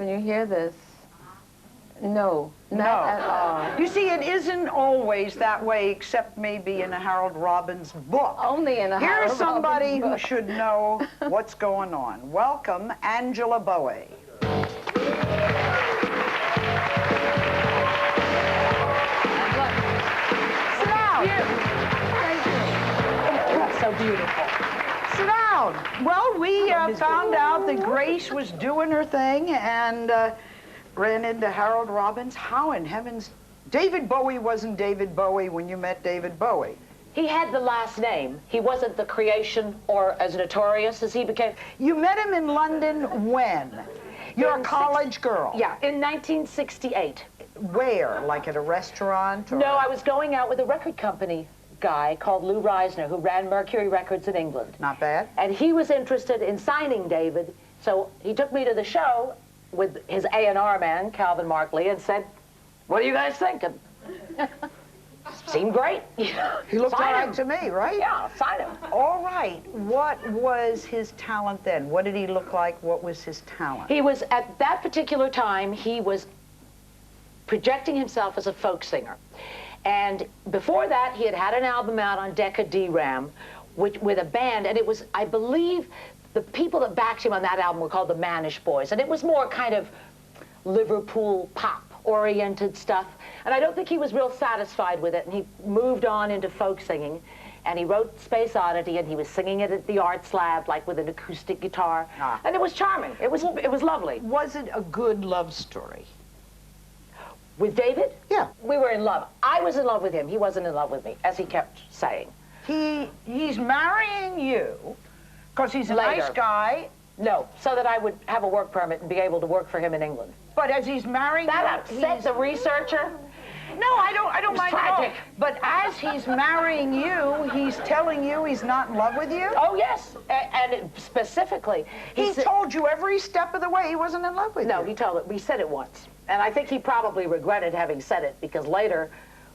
when you hear this, no, not at all. You see, it isn't always that way, except maybe in a Harold Robbins book. Only in a Harold Here's somebody Robbins book. who should know what's going on. Welcome, Angela Bowie. Sit down. Thank you. That's so beautiful. Sit down. Well, we found out that Grace was doing her thing and ran into Harold Robbins. How in heavens? David Bowie wasn't David Bowie when you met David Bowie. He had the last name. He wasn't the creation or as notorious as he became. You met him in London when? You're a college girl. Yeah, in 1968. Where? Like at a restaurant? Or? No, I was going out with a record company guy called Lou Reisner, who ran Mercury Records in England. Not bad. And he was interested in signing David, so he took me to the show with his A&R man, Calvin Markley, and said, "What are you guys thinking?" Seemed great. He looked all right to me, right? Yeah, sign him. All right. What was his talent then? What did he look like? What was his talent? He was, at that particular time, he was projecting himself as a folk singer. And before that, he had had an album out on Decca D-Ram with a band, and it was, I believe, the people that backed him on that album were called the Manish Boys, and it was more kind of Liverpool pop-oriented stuff. And I don't think he was real satisfied with it, and he moved on into folk singing. And he wrote Space Oddity, and he was singing it at the Arts Lab, like with an acoustic guitar. And it was charming. It was lovely. Was it a good love story? With David? Yeah. We were in love. I was in love with him. He wasn't in love with me, as he kept saying. He's marrying you because he's a Later. nice guy. No, so that I would have a work permit and be able to work for him in England. But as he's marrying That you, upset the researcher. No, I don't mind at all. tragic. But as he's marrying you, he's telling you he's not in love with you? Oh, yes. And specifically, He said, told you every step of the way he wasn't in love with you. no, he told it. We said it once. And I think he probably regretted having said it, because later,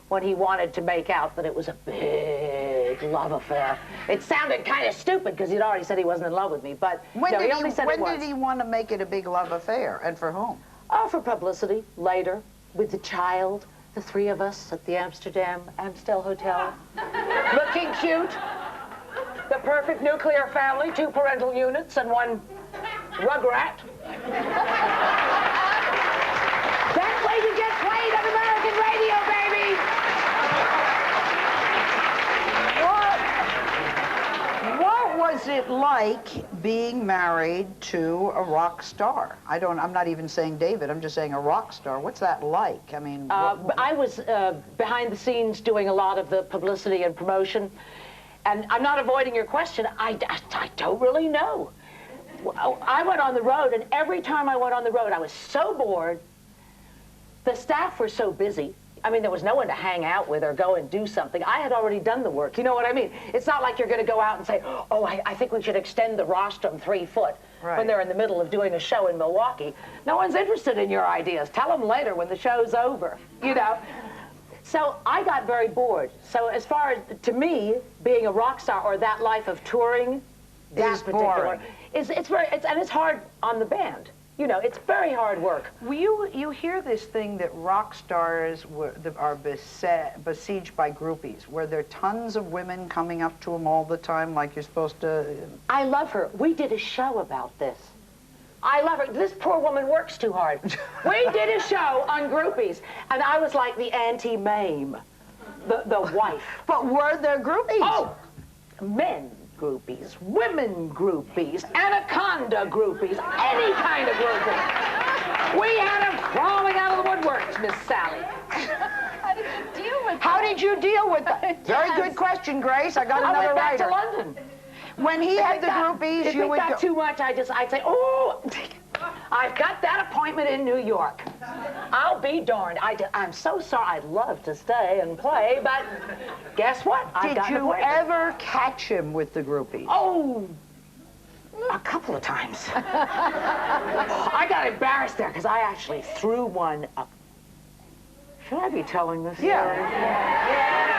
when he wanted to make out that it was a big love affair, it sounded kind of stupid because he'd already said he wasn't in love with me. But When no, did he only said it once. did he want to make it a big love affair, and for whom? Oh, for publicity, later, with the child, the three of us at the Amstel Hotel, looking cute, the perfect nuclear family, 2 parental units and 1 rugrat. That's why you get played on American radio, baby! What was it like being married to a rock star? I'm not even saying David, I'm just saying a rock star. What's that like? I mean... I was behind the scenes doing a lot of the publicity and promotion, and I'm not avoiding your question. I don't really know. I went on the road, and every time I went on the road, I was so bored. The staff were so busy. I mean, there was no one to hang out with or go and do something. I had already done the work. You know what I mean? It's not like you're going to go out and say, oh, I think we should extend the rostrum 3 foot when they're in the middle of doing a show in Milwaukee. No one's interested in your ideas. Tell them later when the show's over, you know? So I got very bored. So as far as, to me, being a rock star or that life of touring, Is boring. it's hard on the band. You know, it's very hard work. Well, you hear this thing that rock stars are besieged by groupies. Were there tons of women coming up to them all the time like you're supposed to? I love her. We did a show about this. I love her. This poor woman works too hard. We did a show on groupies, and I was like the anti-Mame, the wife. But were there groupies? Oh, men groupies, women groupies, anaconda groupies, any kind of groupie. We had them crawling out of the woodworks, Miss Sally. How did you deal with that? Very good question, Grace. I got another I went back writer. to London. When he had the groupies, if you it would got go. too much, I'd say, oh, I've got that appointment in New York. I'll be darned. I'm so sorry. I'd love to stay and play, but guess what? Did you ever catch him with the groupies? Oh, a couple of times. I got embarrassed there because I actually threw one up. Should I be telling this story? Yeah.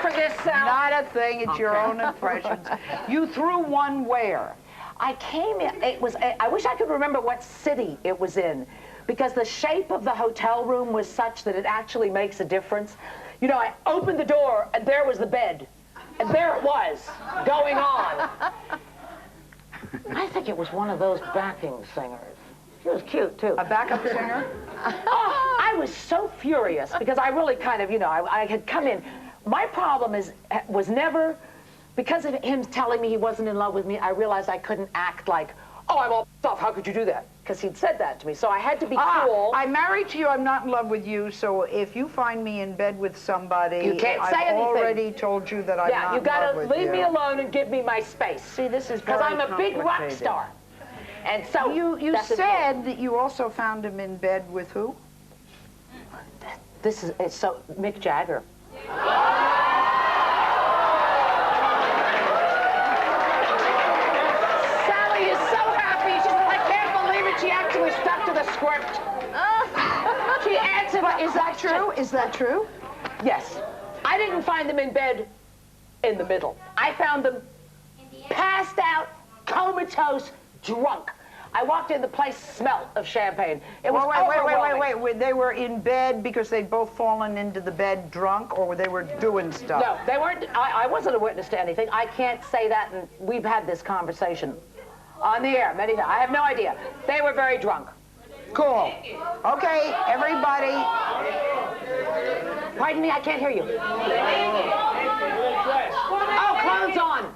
For this not a thing. It's your own impressions. You threw one where? I came in, I wish I could remember what city it was in, because the shape of the hotel room was such that it actually makes a difference. You know, I opened the door, and there was the bed. And there it was, going on. I think it was one of those backing singers. She was cute, too. A backup singer? Oh, I was so furious, because I really kind of, you know, I had come in. My problem was never, because of him telling me he wasn't in love with me, I realized I couldn't act like, oh, I'm all off, how could you do that? Because he'd said that to me, so I had to be cool. I'm married to you, I'm not in love with you, so if you find me in bed with somebody, you can't say anything. I've already told you that I'm not in love with you. Yeah, you gotta leave me alone and give me my space. See, this is very because I'm a big rock star. And so you said that you also found him in bed with who? It's so Mick Jagger. Sally is so happy. She said, I can't believe it. She actually stuck to the script. She answered. But is that true? Is that true? Yes. I didn't find them in bed in the middle. I found them passed out, comatose, drunk. I walked in, the place smelled of champagne. It was overwhelming. Wait. They were in bed because they'd both fallen into the bed drunk, or they were doing stuff? No, they weren't. I wasn't a witness to anything. I can't say that, and we've had this conversation on the air many times. I have no idea. They were very drunk. Cool. Okay, everybody. Pardon me, I can't hear you. Oh, clothes on.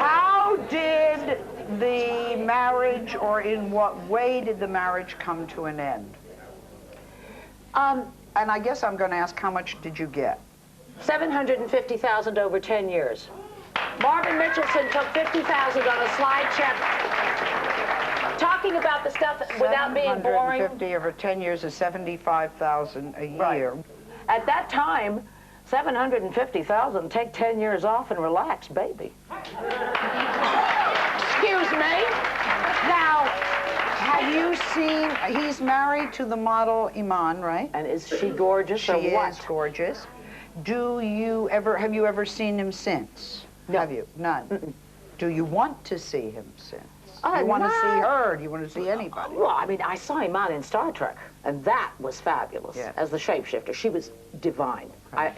How did the marriage, or in what way did the marriage come to an end? And I guess I'm going to ask, how much did you get? $750,000 over 10 years. Marvin Mitchelson took $50,000 on a slide check, talking about the stuff without being boring. 750 over 10 years is $75,000 a year. Right. At that time, $750,000, take 10 years off and relax, baby. Excuse me. Now, have you seen, he's married to the model Iman, right? And is she gorgeous or what? She is gorgeous. Have you ever seen him since? No. Have you? None. Mm-mm. Do you want to see him since? Do you want to see her? Do you want to see anybody? Well, I mean, I saw him on in Star Trek, and that was fabulous. Yes. As the shapeshifter. She was divine. Right.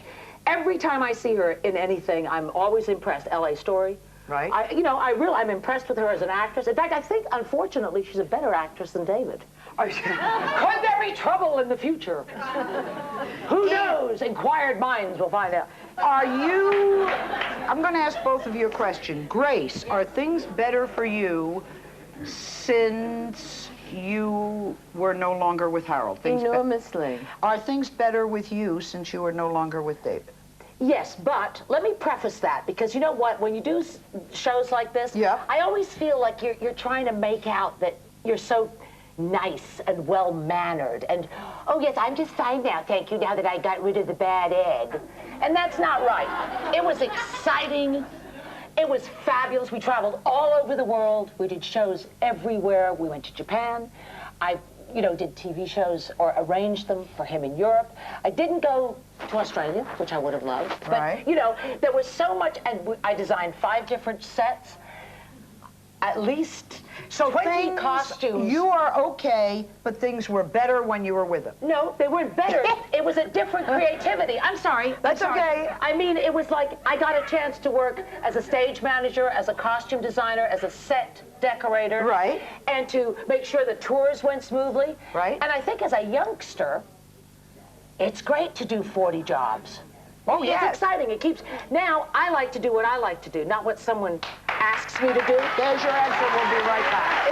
Every time I see her in anything, I'm always impressed. L.A. Story. Right. I'm impressed with her as an actress. In fact, I think, unfortunately, she's a better actress than David. Could there be trouble in the future? Who knows? Inquired minds will find out. I'm going to ask both of you a question. Grace, are things better for you since you were no longer with Harold? Enormously. Are things better with you since you were no longer with David? Yes, but let me preface that, because you know what? When you do shows like this, yeah. I always feel like you're trying to make out that you're so nice and well-mannered, and, oh yes, I'm just fine now, thank you, now that I got rid of the bad egg. And that's not right. It was exciting. It was fabulous. We traveled all over the world. We did shows everywhere. We went to Japan. I did TV shows or arranged them for him in Europe. I didn't go to Australia, which I would have loved. But, right. There was so much, and I designed 5 different sets. At least 20 costumes. You are okay, but things were better when you were with him. No, they weren't better. It was a different creativity. I'm sorry. That's okay. I mean, it was like I got a chance to work as a stage manager, as a costume designer, as a set decorator. Right. And to make sure the tours went smoothly. Right. And I think as a youngster, it's great to do 40 jobs. Oh, yes. It's exciting. Now, I like to do what I like to do, not what someone asks me to do. There's your answer. We'll be right back.